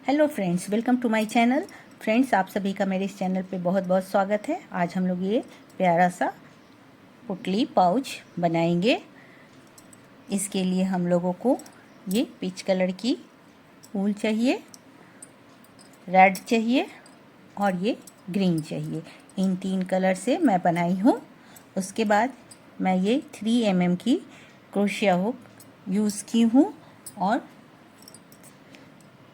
Hello friends, welcome to my channel. Friends, आप सभी का मेरे इस चैनल पे बहुत बहुत स्वागत है। आज हम लोग ये प्यारा सा पुटली पाउच बनाएंगे। इसके लिए हम लोगों को ये पीच कलर की ऊल चाहिए, रेड चाहिए और ये ग्रीन चाहिए। इन 3 कलर से मैं बनाई हूँ। उसके बाद मैं ये 3 mm की क्रोशिया हुक यूज़ की हूँ और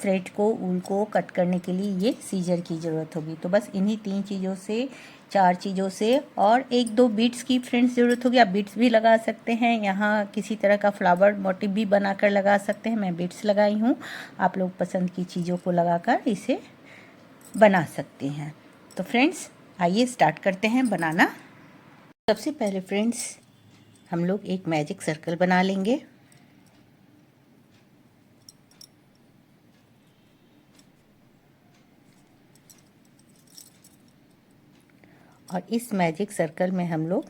थ्रेड को ऊल को कट करने के लिए ये सीजर की ज़रूरत होगी। तो बस इन्हीं 3 चीज़ों से 4 चीज़ों से और 1-2 बीड्स की फ्रेंड्स ज़रूरत होगी। आप बीड्स भी लगा सकते हैं, यहाँ किसी तरह का फ्लावर मोटिव भी बनाकर लगा सकते हैं। मैं बीड्स लगाई हूँ, आप लोग पसंद की चीज़ों को लगाकर इसे बना सकते हैं। तो फ्रेंड्स आइए स्टार्ट करते हैं बनाना। सबसे पहले फ्रेंड्स हम लोग एक मैजिक सर्कल बना लेंगे। और इस मैजिक सर्कल में हम लोग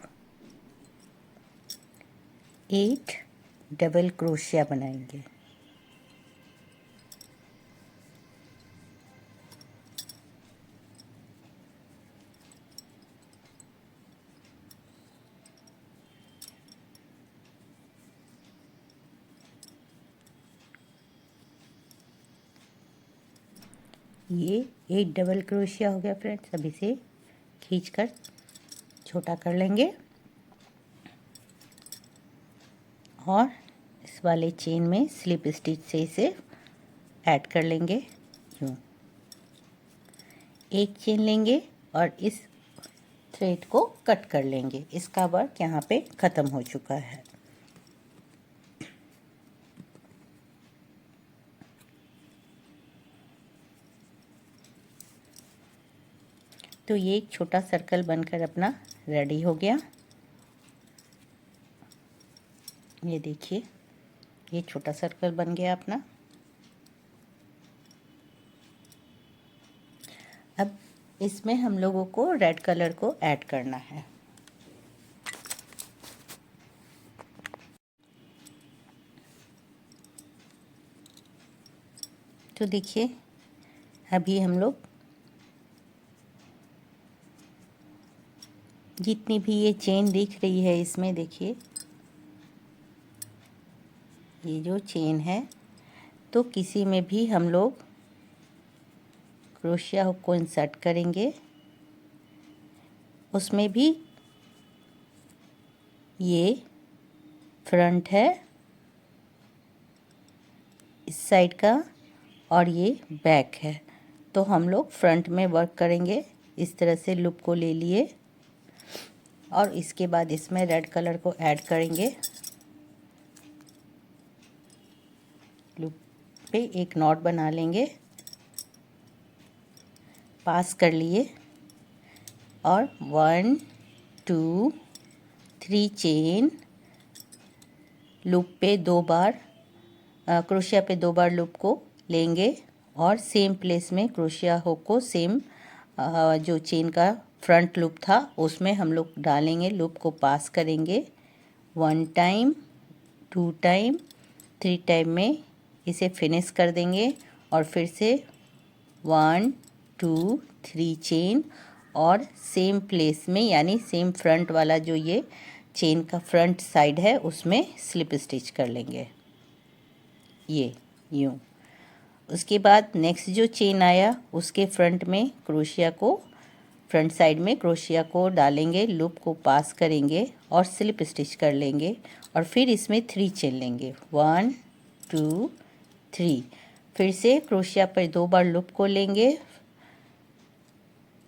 8 डबल क्रोशिया बनाएंगे। ये 8 डबल क्रोशिया हो गया फ्रेंड्स। अब इसे खींचकर छोटा कर लेंगे और इस वाले चेन में स्लिप स्टिच से इसे ऐड कर लेंगे। यूँ एक चेन लेंगे और इस थ्रेड को कट कर लेंगे। इसका वर्क यहाँ पे ख़त्म हो चुका है। तो ये एक छोटा सर्कल बनकर अपना रेडी हो गया। ये देखिए, ये छोटा सर्कल बन गया अपना। अब इसमें हम लोगों को रेड कलर को ऐड करना है। तो देखिए, अभी हम लोग जितनी भी ये चेन दिख रही है इसमें देखिए, ये जो चेन है, तो किसी में भी हम लोग क्रोशिया हुक को इंसर्ट करेंगे। उसमें भी ये फ्रंट है इस साइड का और ये बैक है। तो हम लोग फ्रंट में वर्क करेंगे। इस तरह से लूप को ले लिए और इसके बाद इसमें रेड कलर को ऐड करेंगे। लूप पे एक नॉट बना लेंगे, पास कर लिए और 1 2 3 चेन लूप पे 2 बार क्रोशिया पे 2 बार लूप को लेंगे और सेम प्लेस में क्रोशिया हुक को सेम जो चेन का फ्रंट लूप था उसमें हम लोग डालेंगे। लूप को पास करेंगे 1 टाइम 2 टाइम 3 टाइम में इसे फिनिश कर देंगे और फिर से 1 2 3 चेन और सेम प्लेस में यानी सेम फ्रंट वाला जो ये चेन का फ्रंट साइड है उसमें स्लिप स्टिच कर लेंगे, ये यूँ। उसके बाद नेक्स्ट जो चेन आया उसके फ्रंट में क्रोशिया को फ्रंट साइड में क्रोशिया को डालेंगे, लूप को पास करेंगे और स्लिप स्टिच कर लेंगे और फिर इसमें 3 चेन लेंगे 1 2 3। फिर से क्रोशिया पर 2 बार लूप को लेंगे,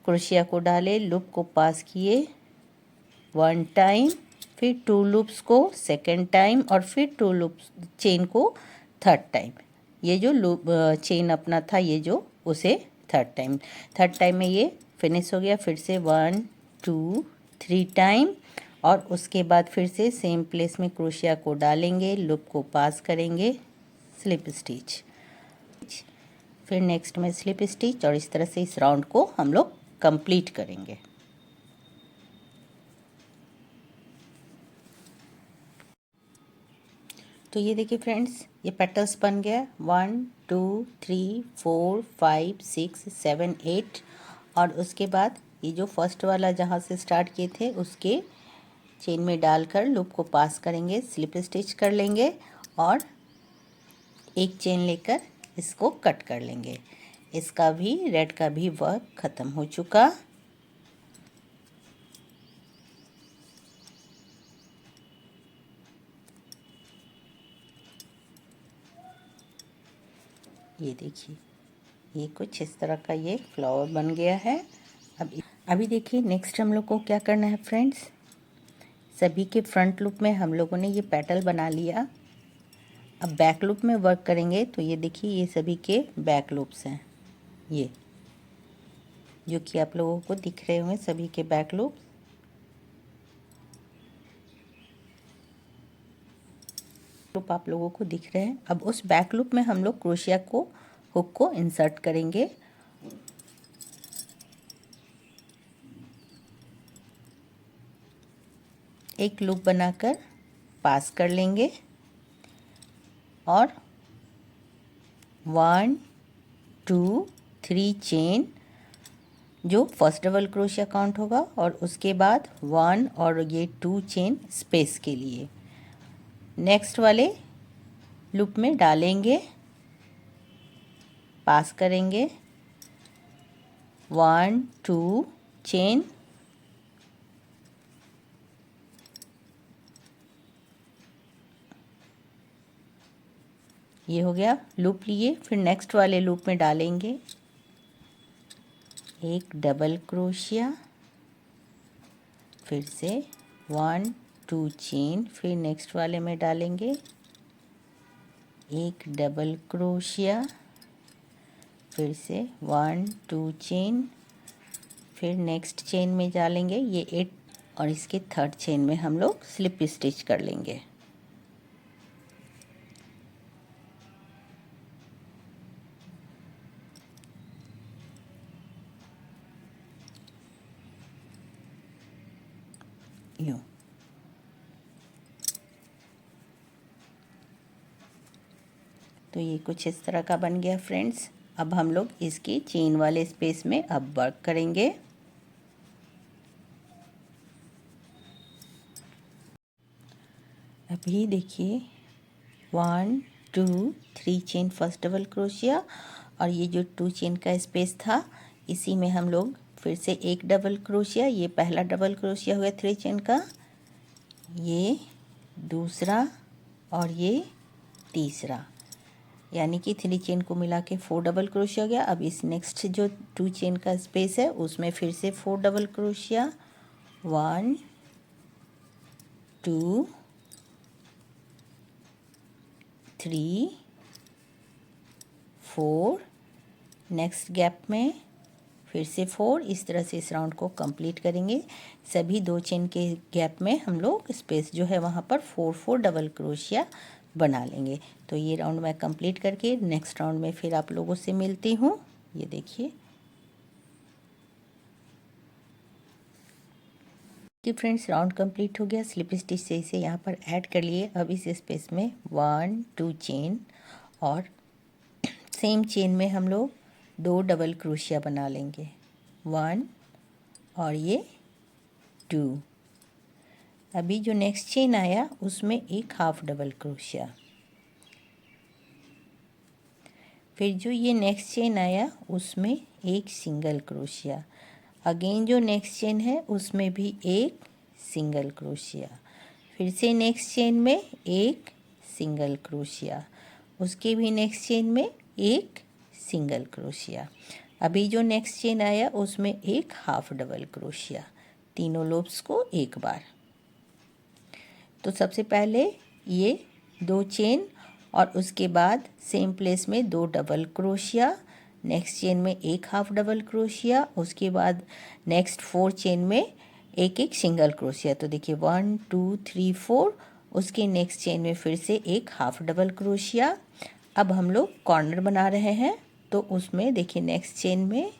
क्रोशिया को डाले, लूप को पास किए 1 टाइम, फिर 2 लूप्स को सेकेंड टाइम और फिर 2 लूप्स चेन को थर्ड टाइम। ये जो लूप चेन अपना था ये जो उसे थर्ड टाइम में ये फिनिश हो गया। फिर से 1 2 3 टाइम और उसके बाद फिर से सेम प्लेस में क्रोशिया को डालेंगे, लूप को पास करेंगे, स्लिप स्टिच, फिर नेक्स्ट में स्लिप स्टिच और इस तरह से इस राउंड को हम लोग कंप्लीट करेंगे। तो तो ये देखिए फ्रेंड्स, ये पेटल्स बन गया 1 2 3 4 5 6 7 8। और उसके बाद ये जो फर्स्ट वाला जहाँ से स्टार्ट किए थे उसके चेन में डालकर लूप को पास करेंगे, स्लिप स्टिच कर लेंगे और एक चेन लेकर इसको कट कर लेंगे। इसका भी रेड का भी वर्क ख़त्म हो चुका। ये देखिए, ये कुछ इस तरह का ये फ्लावर बन गया है। अभी देखिए नेक्स्ट हम लोग को क्या करना है फ्रेंड्स। सभी के फ्रंट लूप में हम लोगों ने ये पेटल बना लिया। अब बैक लूप में वर्क करेंगे। तो ये देखिए, ये सभी के बैक लूप्स हैं, ये जो कि आप लोगों को दिख रहे होंगे, सभी के बैक लूप आप लोगों को दिख रहे हैं। अब उस बैक लूप में हम लोग क्रोशिया को हुक को इंसर्ट करेंगे। एक लूप बनाकर पास कर लेंगे और 1 2 3 चेन जो फर्स्ट डबल क्रोशिया काउंट होगा, और उसके बाद 1 और ये 2 चेन स्पेस के लिए नेक्स्ट वाले लूप में डालेंगे, पास करेंगे 1 2 चेन, ये हो गया लूप लिए। फिर नेक्स्ट वाले लूप में डालेंगे एक डबल क्रोशिया, फिर से 1 2 चेन, फिर नेक्स्ट वाले में डालेंगे एक डबल क्रोशिया, फिर से 1 2 चेन, फिर नेक्स्ट चेन में डालेंगे ये 8 और इसके थर्ड चेन में हम लोग स्लिप स्टिच कर लेंगे। यूँ तो ये कुछ इस तरह का बन गया फ्रेंड्स। अब हम लोग इसकी चेन वाले स्पेस में अब वर्क करेंगे। अभी देखिए 1 2 3 चेन फर्स्ट डबल क्रोशिया, और ये जो 2 चेन का स्पेस था इसी में हम लोग फिर से एक डबल क्रोशिया, ये पहला डबल क्रोशिया हुआ 3 चेन का, ये दूसरा और ये तीसरा, यानी कि 3 चेन को मिला के 4 डबल क्रोशिया हो गया। अब इस नेक्स्ट जो 2 चेन का स्पेस है उसमें फिर से 4 डबल क्रोशिया, 1 2 3 4, नेक्स्ट गैप में फिर से 4। इस तरह से इस राउंड को कंप्लीट करेंगे। सभी 2 चेन के गैप में हम लोग स्पेस जो है वहाँ पर 4 4 डबल क्रोशिया बना लेंगे। तो ये राउंड मैं कंप्लीट करके नेक्स्ट राउंड में फिर आप लोगों से मिलती हूँ। ये देखिए कि फ्रेंड्स राउंड कंप्लीट हो गया। स्लिप स्टिच से इसे यहाँ पर ऐड कर लिए। अब इस स्पेस में 1 2 चेन और सेम चेन में हम लोग 2 डबल क्रोशिया बना लेंगे, 1 और ये 2। अभी जो नेक्स्ट चेन आया उसमें एक हाफ डबल क्रोशिया, फिर जो ये नेक्स्ट चेन आया उसमें एक सिंगल क्रोशिया, अगेन जो नेक्स्ट चेन है उसमें भी एक सिंगल क्रोशिया, फिर से नेक्स्ट चेन में एक सिंगल क्रोशिया, उसके भी नेक्स्ट चेन में एक सिंगल क्रोशिया। अभी जो नेक्स्ट चेन आया उसमें एक हाफ डबल क्रोशिया, तीनों लूप्स को एक बार। तो सबसे पहले ये 2 चेन और उसके बाद सेम प्लेस में 2 डबल क्रोशिया, नेक्स्ट चेन में एक हाफ डबल क्रोशिया, उसके बाद नेक्स्ट 4 चेन में एक एक सिंगल क्रोशिया। तो देखिए 1 2 3 4, उसके नेक्स्ट चेन में फिर से एक हाफ डबल क्रोशिया। अब हम लोग कॉर्नर बना रहे हैं तो उसमें देखिए नेक्स्ट चेन में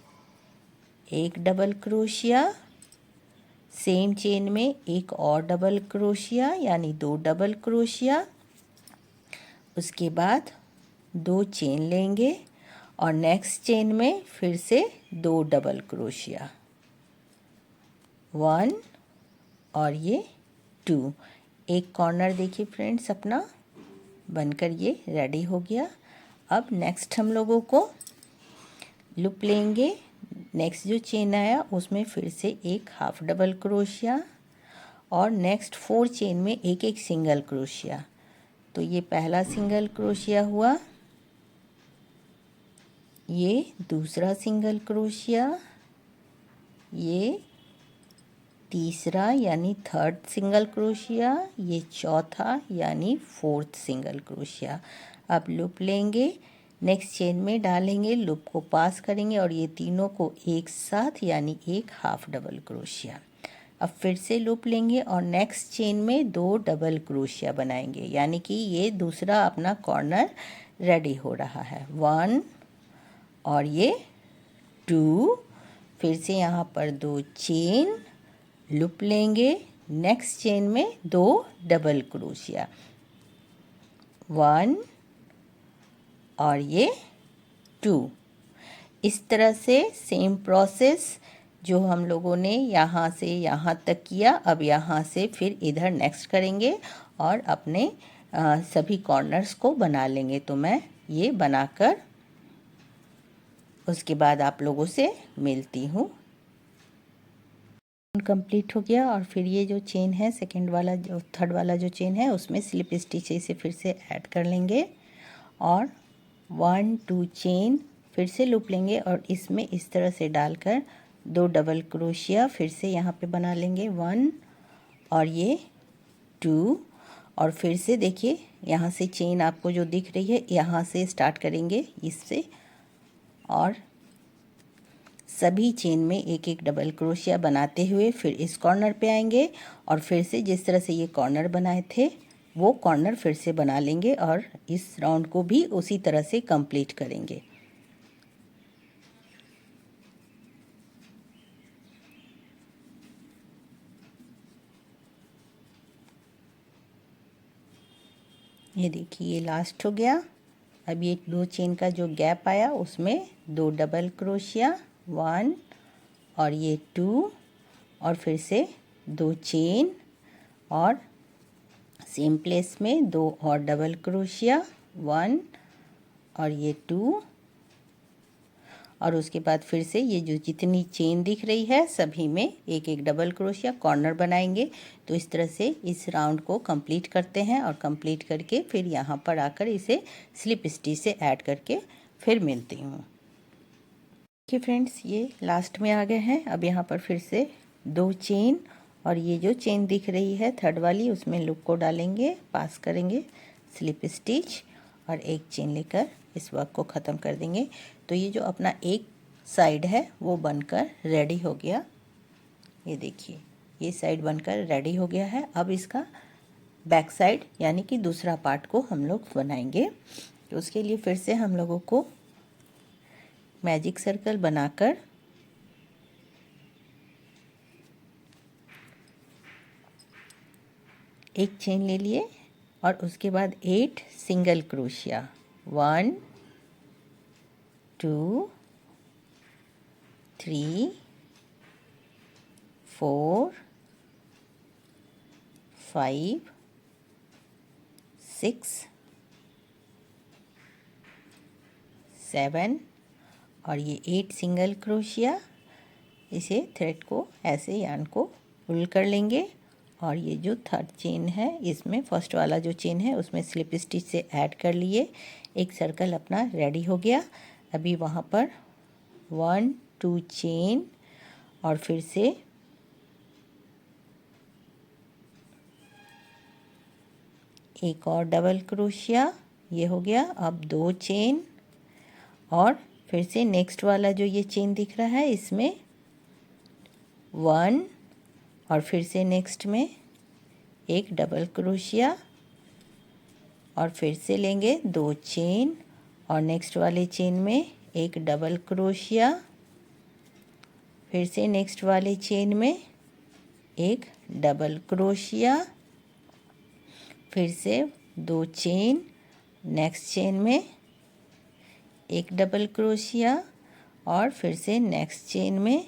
एक डबल क्रोशिया, सेम चेन में एक और डबल क्रोशिया यानी 2 डबल क्रोशिया, उसके बाद 2 चेन लेंगे और नेक्स्ट चेन में फिर से 2 डबल क्रोशिया, 1 और ये 2। एक कॉर्नर देखिए फ्रेंड्स अपना बनकर ये रेडी हो गया। अब नेक्स्ट हम लोगों को लूप लेंगे। नेक्स्ट जो चेन आया उसमें फिर से एक हाफ डबल क्रोशिया और नेक्स्ट 4 चेन में एक एक सिंगल क्रोशिया। तो ये पहला सिंगल क्रोशिया हुआ, ये दूसरा सिंगल क्रोशिया, ये तीसरा यानी थर्ड सिंगल क्रोशिया, ये चौथा यानी फोर्थ सिंगल क्रोशिया। अब लूप लेंगे, नेक्स्ट चेन में डालेंगे, लूप को पास करेंगे और ये तीनों को एक साथ यानी एक हाफ डबल क्रोशिया। अब फिर से लूप लेंगे और नेक्स्ट चेन में 2 डबल क्रोशिया बनाएंगे, यानी कि ये दूसरा अपना कॉर्नर रेडी हो रहा है। 1 और ये 2, फिर से यहाँ पर 2 चेन, लूप लेंगे, नेक्स्ट चेन में 2 डबल क्रोशिया, 1 और ये 2। इस तरह से सेम प्रोसेस जो हम लोगों ने यहाँ से यहाँ तक किया, अब यहाँ से फिर इधर नेक्स्ट करेंगे और अपने सभी कॉर्नर्स को बना लेंगे। तो मैं ये बनाकर उसके बाद आप लोगों से मिलती हूँ। कंप्लीट हो गया और फिर ये जो चेन है सेकंड वाला, जो थर्ड वाला जो चेन है उसमें स्लिप स्टिच इसे फिर से ऐड कर लेंगे और 1 2 चेन फिर से लूप लेंगे और इसमें इस तरह से डालकर 2 डबल क्रोशिया फिर से यहाँ पे बना लेंगे, 1 और ये 2। और फिर से देखिए यहाँ से चेन आपको जो दिख रही है यहाँ से स्टार्ट करेंगे इससे और सभी चेन में एक एक डबल क्रोशिया बनाते हुए फिर इस कॉर्नर पे आएंगे और फिर से जिस तरह से ये कॉर्नर बनाए थे वो कॉर्नर फिर से बना लेंगे और इस राउंड को भी उसी तरह से कंप्लीट करेंगे। ये देखिए ये लास्ट हो गया। अब ये 2 चेन का जो गैप आया उसमें 2 डबल क्रोशिया, 1 और ये 2 और फिर से 2 चेन और सेम प्लेस में 2 और डबल क्रोशिया, 1 और ये 2 और उसके बाद फिर से ये जो जितनी चेन दिख रही है सभी में एक एक डबल क्रोशिया कॉर्नर बनाएंगे। तो इस तरह से इस राउंड को कंप्लीट करते हैं और कंप्लीट करके फिर यहाँ पर आकर इसे स्लिप स्टिच से ऐड करके फिर मिलती हूँ। देखिए फ्रेंड्स ये लास्ट में आ गए हैं। अब यहाँ पर फिर से 2 चेन और ये जो चेन दिख रही है थर्ड वाली उसमें लूप को डालेंगे, पास करेंगे, स्लिप स्टिच और एक चेन लेकर इस वर्क को ख़त्म कर देंगे। तो ये जो अपना एक साइड है वो बनकर रेडी हो गया। ये देखिए ये साइड बनकर रेडी हो गया है। अब इसका बैक साइड यानी कि दूसरा पार्ट को हम लोग बनाएंगे। तो उसके लिए फिर से हम लोगों को मैजिक सर्कल बनाकर एक चेन ले लिए और उसके बाद 8 सिंगल क्रोशिया, 1 2 3 4 5 6 7 और ये 8 सिंगल क्रोशिया। इसे थ्रेड को ऐसे यार्न को पुल कर लेंगे और ये जो थर्ड चेन है इसमें फर्स्ट वाला जो चेन है उसमें स्लिप स्टिच से ऐड कर लिए। एक सर्कल अपना रेडी हो गया। अभी वहाँ पर 1 2 चेन और फिर से एक और डबल क्रोशिया, ये हो गया। अब 2 चेन और फिर से नेक्स्ट वाला जो ये चेन दिख रहा है इसमें 1 और फिर से नेक्स्ट में एक डबल क्रोशिया और फिर से लेंगे 2 चेन और नेक्स्ट वाले चेन में एक डबल क्रोशिया, फिर से नेक्स्ट वाले चेन में एक डबल क्रोशिया, फिर से 2 चेन, नेक्स्ट चेन में एक डबल क्रोशिया और फिर से नेक्स्ट चेन में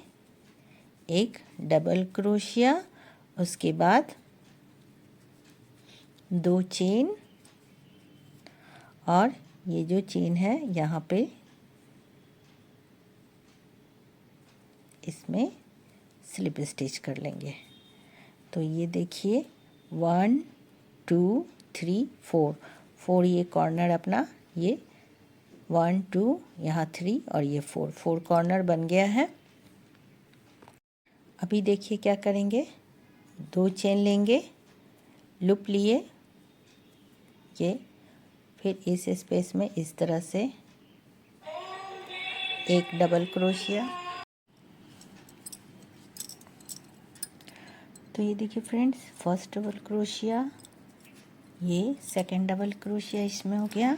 एक डबल क्रोशिया, उसके बाद 2 चेन और ये जो चेन है यहाँ पे इसमें स्लिप स्टिच कर लेंगे। तो ये देखिए 1 2 3 4 4 ये कॉर्नर अपना, ये 1 2 यहाँ 3 और ये 4 कॉर्नर बन गया है। अभी देखिए क्या करेंगे, 2 चेन लेंगे, लूप लिए, ये फिर इस स्पेस में इस तरह से एक डबल क्रोशिया। तो ये देखिए फ्रेंड्स, फर्स्ट डबल क्रोशिया, ये सेकंड डबल क्रोशिया इसमें हो गया।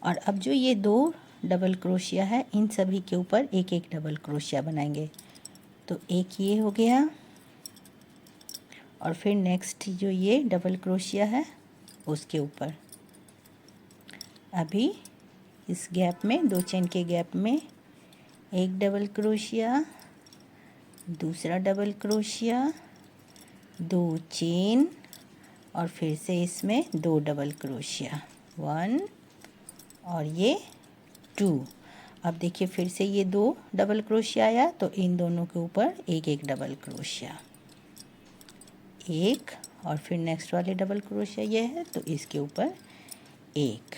और अब जो ये 2 डबल क्रोशिया है इन सभी के ऊपर एक एक डबल क्रोशिया बनाएंगे। तो एक ये हो गया और फिर नेक्स्ट जो ये डबल क्रोशिया है उसके ऊपर अभी इस गैप में 2 चेन के गैप में एक डबल क्रोशिया, दूसरा डबल क्रोशिया, 2 चेन और फिर से इसमें 2 डबल क्रोशिया, 1 और ये 2। अब देखिए फिर से ये 2 डबल क्रोशिया आया तो इन दोनों के ऊपर एक एक डबल क्रोशिया, एक और फिर नेक्स्ट वाले डबल क्रोशिया ये है तो इसके ऊपर एक।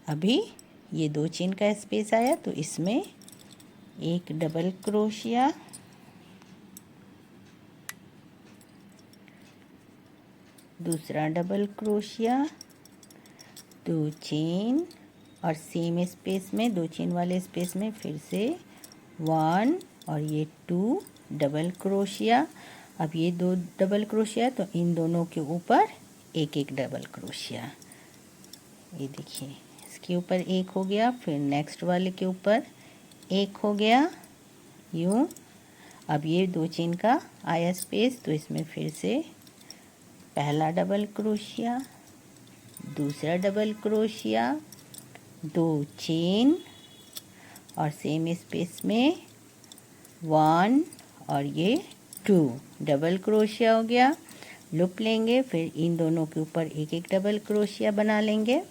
अभी ये 2 चेन का स्पेस आया तो इसमें एक डबल क्रोशिया, दूसरा डबल क्रोशिया, 2 चेन और सेम स्पेस में 2 चेन वाले स्पेस में फिर से 1 और ये 2 डबल क्रोशिया। अब ये 2 डबल क्रोशिया तो इन दोनों के ऊपर एक एक डबल क्रोशिया, ये देखिए इसके ऊपर एक हो गया, फिर नेक्स्ट वाले के ऊपर एक हो गया, यूँ। अब ये 2 चेन का आया स्पेस तो इसमें फिर से पहला डबल क्रोशिया, दूसरा डबल क्रोशिया, 2 चेन और सेम स्पेस में 1 और ये 2 डबल क्रोशिया हो गया। लूप लेंगे, फिर इन दोनों के ऊपर एक एक डबल क्रोशिया बना लेंगे।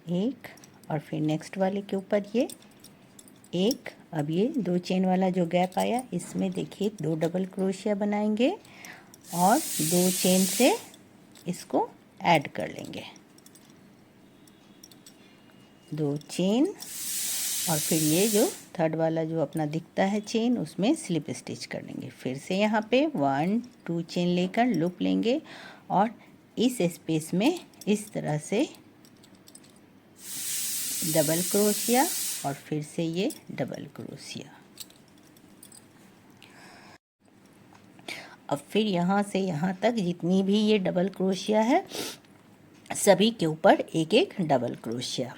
एक और फिर नेक्स्ट वाले के ऊपर ये एक। अब ये 2 चेन वाला जो गैप आया इसमें देखिए 2 डबल क्रोशिया बनाएंगे और 2 चेन से इसको ऐड कर लेंगे, 2 चेन और फिर ये जो थर्ड वाला जो अपना दिखता है चेन उसमें स्लिप स्टिच कर लेंगे। फिर से यहाँ पे 1 2 चेन लेकर लूप लेंगे और इस स्पेस में इस तरह से डबल क्रोशिया और फिर से ये डबल क्रोशिया। अब फिर यहाँ से यहाँ तक जितनी भी ये डबल क्रोशिया है सभी के ऊपर एक एक डबल क्रोशिया,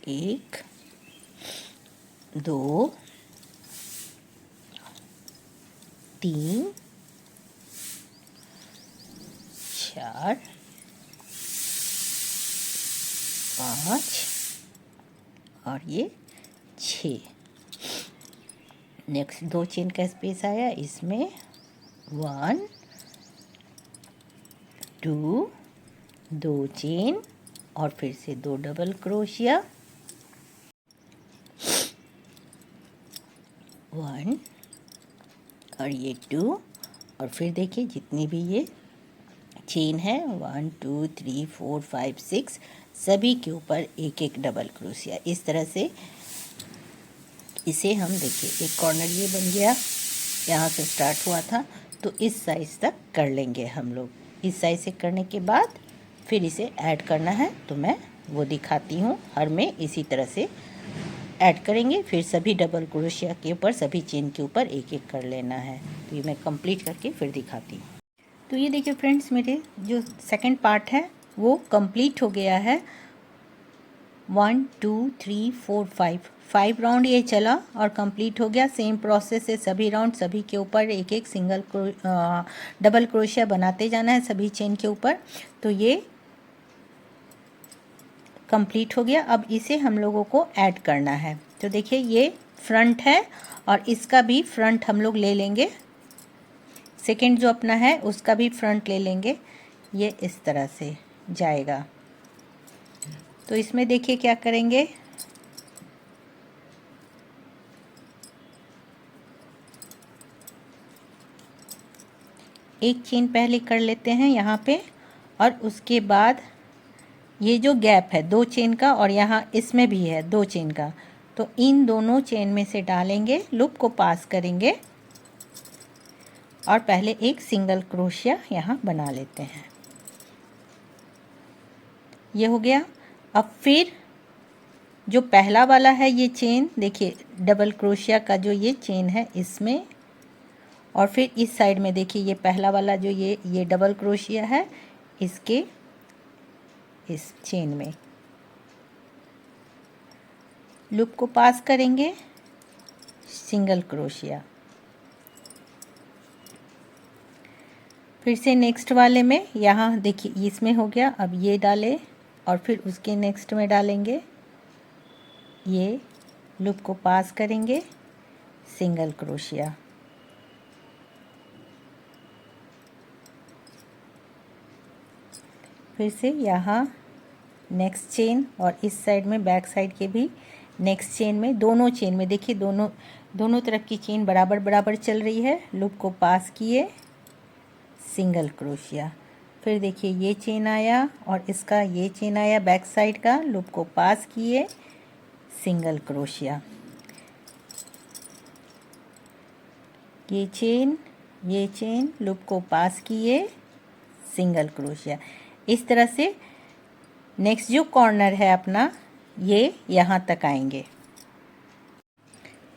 1 2 3 4 5 और ये 6। नेक्स्ट 2 चेन का स्पेस आया इसमें 1 2 2 चेन और फिर से 2 डबल क्रोशिया, 1 और ये 2 और फिर देखिए जितनी भी ये चेन है 1 2 3 4 5 6 सभी के ऊपर एक एक डबल क्रोशिया। इस तरह से इसे हम देखिए एक कॉर्नर ये बन गया, यहाँ से स्टार्ट हुआ था तो इस साइज़ तक कर लेंगे हम लोग। इस साइज़ से करने के बाद फिर इसे ऐड करना है तो मैं वो दिखाती हूँ। हर में इसी तरह से ऐड करेंगे, फिर सभी डबल क्रोशिया के ऊपर सभी चेन के ऊपर एक एक कर लेना है। तो ये मैं कंप्लीट करके फिर दिखाती हूँ। तो ये देखिए फ्रेंड्स, मेरे जो सेकंड पार्ट है वो कंप्लीट हो गया है। 1 2 3 4 5 5 राउंड ये चला और कंप्लीट हो गया। सेम प्रोसेस है, सभी राउंड सभी के ऊपर एक एक डबल क्रोशिया बनाते जाना है सभी चेन के ऊपर। तो ये कंप्लीट हो गया। अब इसे हम लोगों को ऐड करना है। तो देखिए ये फ्रंट है और इसका भी फ्रंट हम लोग ले लेंगे। सेकंड जो अपना है उसका भी फ्रंट ले लेंगे। ये इस तरह से जाएगा। तो इसमें देखिए क्या करेंगे, एक चेन पहले कर लेते हैं यहाँ पे, और उसके बाद ये जो गैप है 2 चेन का और यहाँ इसमें भी है 2 चेन का, तो इन दोनों चेन में से डालेंगे, लूप को पास करेंगे और पहले एक सिंगल क्रोशिया यहाँ बना लेते हैं। ये हो गया। अब फिर जो पहला वाला है ये चेन देखिए डबल क्रोशिया का जो ये चेन है इसमें, और फिर इस साइड में देखिए ये पहला वाला जो ये डबल क्रोशिया है इसके इस चेन में लूप को पास करेंगे, सिंगल क्रोशिया। फिर से नेक्स्ट वाले में यहाँ देखिए इसमें हो गया। अब ये डालें और फिर उसके नेक्स्ट में डालेंगे, ये लूप को पास करेंगे, सिंगल क्रोशिया। फिर से यहाँ नेक्स्ट चेन और इस साइड में बैक साइड के भी नेक्स्ट चेन में, दोनों चेन में देखिए दोनों तरफ की चेन बराबर बराबर चल रही है। लूप को पास किए, सिंगल क्रोशिया। फिर देखिए ये चेन आया और इसका ये चेन आया बैक साइड का, लूप को पास किए, सिंगल क्रोशिया। ये चेन लूप को पास किए, सिंगल क्रोशिया। इस तरह से नेक्स्ट जो कॉर्नर है अपना ये यहाँ तक आएंगे।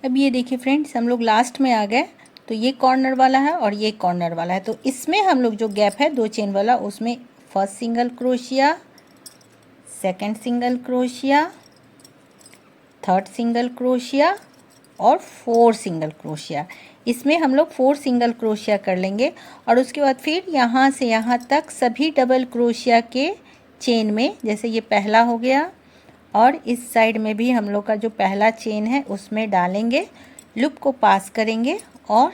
अब ये देखिए फ्रेंड्स हम लोग लास्ट में आ गए। तो ये कॉर्नर वाला है और ये कॉर्नर वाला है, तो इसमें हम लोग जो गैप है 2 चेन वाला उसमें first single crochet, second single crochet, third single crochet और 4 सिंगल क्रोशिया। इसमें हम लोग 4 सिंगल क्रोशिया कर लेंगे और उसके बाद फिर यहाँ से यहाँ तक सभी डबल क्रोशिया के चेन में, जैसे ये पहला हो गया और इस साइड में भी हम लोग का जो पहला चेन है उसमें डालेंगे, लूप को पास करेंगे और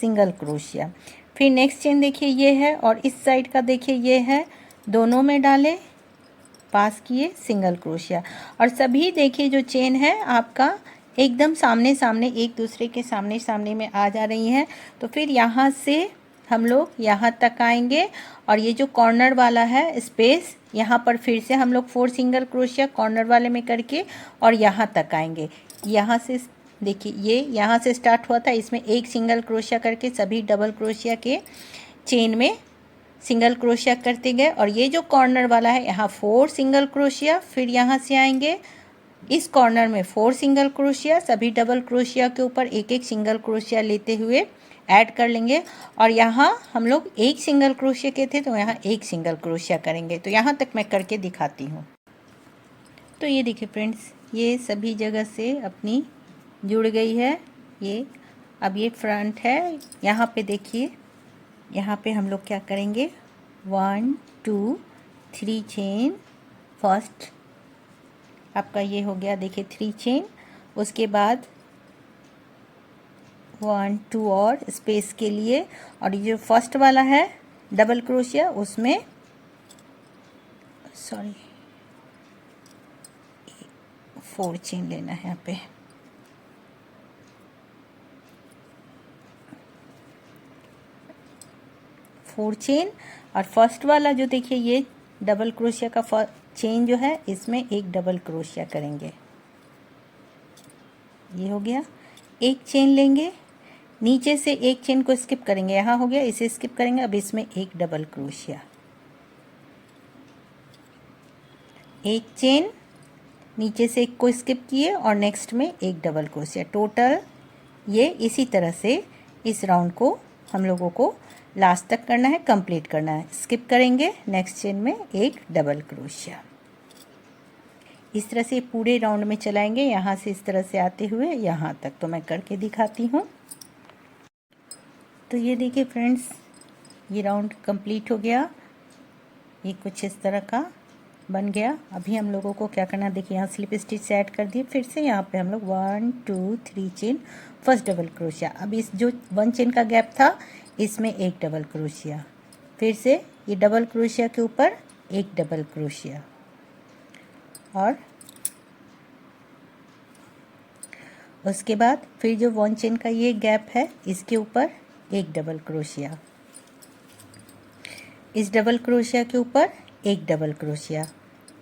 सिंगल क्रोशिया। फिर नेक्स्ट चेन देखिए ये है और इस साइड का देखिए ये है, दोनों में डालें, पास किए, सिंगल क्रोशिया। और सभी देखिए जो चेन है आपका एकदम सामने सामने एक दूसरे के सामने सामने में आ जा रही हैं। तो फिर यहाँ से हम लोग यहाँ तक आएंगे और ये जो कॉर्नर वाला है स्पेस, यहाँ पर फिर से हम लोग 4 सिंगल क्रोशिया कॉर्नर वाले में करके और यहाँ तक आएंगे। यहाँ से देखिए ये यहाँ से स्टार्ट हुआ था, इसमें एक सिंगल क्रोशिया करके सभी डबल क्रोशिया के चेन में सिंगल क्रोशिया करते गए और ये जो कॉर्नर वाला है यहाँ 4 सिंगल क्रोशिया, फिर यहाँ से आएंगे इस कॉर्नर में 4 सिंगल क्रोशिया, सभी डबल क्रोशिया के ऊपर एक एक सिंगल क्रोशिया लेते हुए ऐड कर लेंगे और यहाँ हम लोग एक सिंगल क्रोशिया के थे तो यहाँ एक सिंगल क्रोशिया करेंगे। तो यहाँ तक मैं करके दिखाती हूँ। तो ये देखिए फ्रेंड्स ये सभी जगह से अपनी जुड़ गई है। ये अब ये फ्रंट है, यहाँ पे देखिए यहाँ पे हम लोग क्या करेंगे, 1 2 3 चेन, फर्स्ट आपका ये हो गया देखिए 3 चेन, उसके बाद 1 2 और स्पेस के लिए, और ये जो फर्स्ट वाला है डबल क्रोशिया उसमें 4 चेन लेना है यहाँ पे। फोर चेन और फर्स्ट वाला जो देखिए ये डबल क्रोशिया का चेन जो है इसमें एक डबल क्रोशिया करेंगे। ये हो गया, एक चेन लेंगे, नीचे से एक चेन को स्किप करेंगे, यहाँ हो गया, इसे स्किप करेंगे। अब इसमें एक डबल क्रोशिया, एक चेन, नीचे से एक को स्किप किए और नेक्स्ट में एक डबल क्रोशिया। टोटल ये इसी तरह से इस राउंड को हम लोगों को लास्ट तक करना है, कंप्लीट करना है। स्किप करेंगे, नेक्स्ट चेन में एक डबल क्रोशिया। इस तरह से पूरे राउंड में चलाएंगे, यहाँ से इस तरह से आते हुए यहाँ तक। तो मैं करके दिखाती हूँ। तो ये देखिए फ्रेंड्स, ये राउंड कंप्लीट हो गया। ये कुछ इस तरह का बन गया। अभी हम लोगों को क्या करना है, देखिए यहाँ स्लिप स्टिच से ऐड कर दिए। फिर से यहाँ पे हम लोग 1 2 3 चेन, फर्स्ट डबल क्रोशिया। अब इस जो 1 चेन का गैप था इसमें एक डबल क्रोशिया, फिर से ये डबल क्रोशिया के ऊपर एक डबल क्रोशिया, और उसके बाद फिर जो 1 चेन का ये गैप है इसके ऊपर एक डबल क्रोशिया, इस डबल क्रोशिया के ऊपर एक डबल क्रोशिया,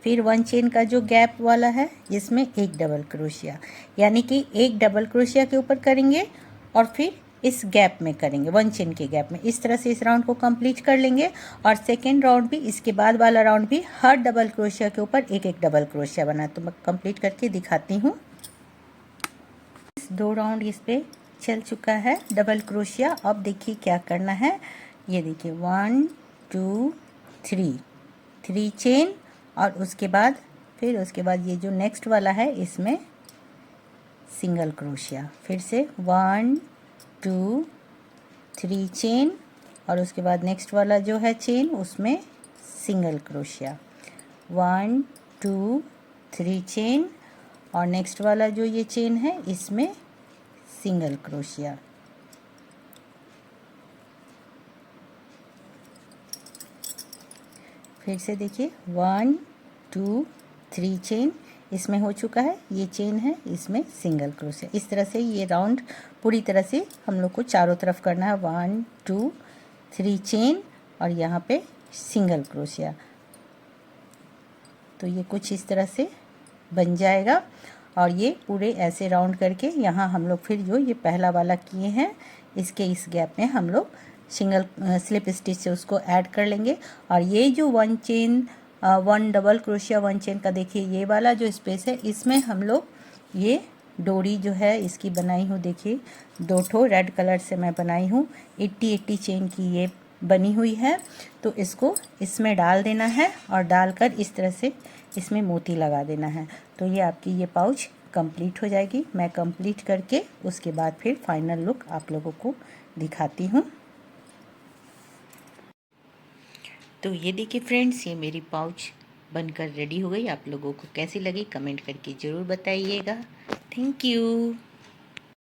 फिर 1 चेन का जो गैप वाला है इसमें एक डबल क्रोशिया, यानी कि एक डबल क्रोशिया के ऊपर करेंगे और फिर इस गैप में करेंगे, 1 चेन के गैप में। इस तरह से इस राउंड को कंप्लीट कर लेंगे। और सेकेंड राउंड भी, इसके बाद वाला राउंड भी हर डबल क्रोशिया के ऊपर एक एक डबल क्रोशिया बना। तो मैं कंप्लीट करके दिखाती हूँ। 2 राउंड इस पे चल चुका है डबल क्रोशिया। अब देखिए क्या करना है, ये देखिए 1 2 3 चेन, और उसके बाद ये जो नेक्स्ट वाला है इसमें सिंगल क्रोशिया, फिर से 1 2 3 चेन, और उसके बाद नेक्स्ट वाला जो है चेन उसमें सिंगल क्रोशिया, 1 2 3 चेन, और नेक्स्ट वाला जो ये चेन है इसमें सिंगल क्रोशिया। फिर से देखिए 1 2 3 चेन, इसमें हो चुका है, ये चेन है इसमें सिंगल क्रोशिया। इस तरह से ये राउंड पूरी तरह से हम लोग को चारों तरफ करना है। 1 2 3 चेन और यहाँ पे सिंगल क्रोशिया। तो ये कुछ इस तरह से बन जाएगा। और ये पूरे ऐसे राउंड करके यहाँ हम लोग फिर जो ये पहला वाला किए हैं इसके इस गैप में हम लोग सिंगल स्लिप स्टिच से उसको ऐड कर लेंगे। और ये जो 1 चेन 1 डबल क्रोशिया 1 चेन का देखिए ये वाला जो स्पेस है इसमें हम लोग ये डोरी जो है इसकी बनाई हूँ, देखिए 2 ठो रेड कलर से मैं बनाई हूँ। 80 चेन की ये बनी हुई है। तो इसको इसमें डाल देना है और डालकर इस तरह से इसमें मोती लगा देना है। तो ये आपकी ये पाउच कंप्लीट हो जाएगी। मैं कंप्लीट करके उसके बाद फिर फाइनल लुक आप लोगों को दिखाती हूँ। तो ये देखिए फ्रेंड्स, ये मेरी पाउच बनकर रेडी हो गई। आप लोगों को कैसी लगी कमेंट करके ज़रूर बताइएगा। Thank you.